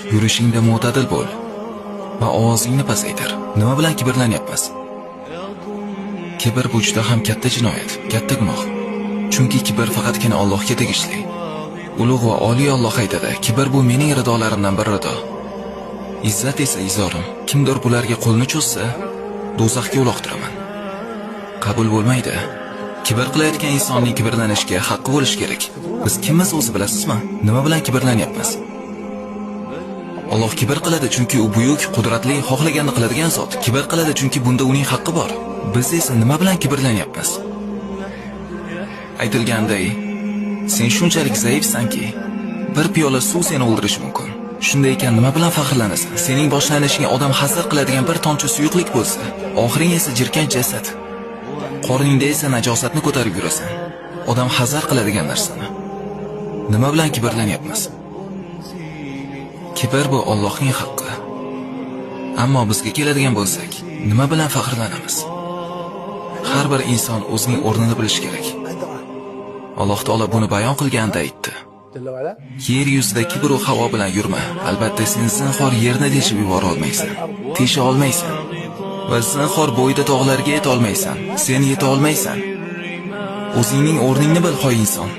Yurishingda mo'tadil bo'l va ovozingni pasaytir. Nima bilan kibrlanyapmiz? Kibr bu juda ham katta jinoyat, katta gunoh. Chunki kibr faqatgina Allohga tegishli. Ulug' va oliy Alloh aytadi: "Kibr bu mening ridolarimdan bir rido. Izzat esa izorim. Kimdir bularga qo'lni cho'zsa, do'zaxga uloqtiraman." Qabul bo'lmaydi. Kibr qilayotgan insonning kibrlanishga haqqi bo'lishi kerak. Biz kimmiz o'zi bilasizmi? Nima bilan kibrlanyapmiz? Alloh kibr qiladi chunki u buyuk, qudratli, xohlaganini qiladigan zot. Kibr qiladi chunki bunda uning haqqi bor. Biz esa nima bilan kibrlanyapmiz? Aytilganday, sen shunchalik zaifsanki, bir piyola suv seni o'ldirishi mumkin. Shunday ekan nima bilan faxrlanasan? Sening boshlanishingga odam hazar qiladigan bir tomchi suyuqlik bo'lsa, oxiring esa jirkanch jasad. Qorningda esa najosatni ko'tarib yurasan. Odam hazar qiladigan narsani. Nima bilan kibrlanyapmiz? Kibr bu Allohning haqqi. Ammo bizga keladigan bo'lsak, nima bilan faxrlanamiz? Har bir inson o'zining o'rnini bilishi kerak. Alloh taolo buni bayon qilganda aytdi: Yer yuzida kibr va havo bilan yurma. Albatta sen zinhor yerni teshib yubora olmaysan. Tesha olmaysan. Va zinhor bo'yida tog'larga yeta olmaysan. Sen yeta olmaysan. O'zingning o'rningni bil, hoy inson.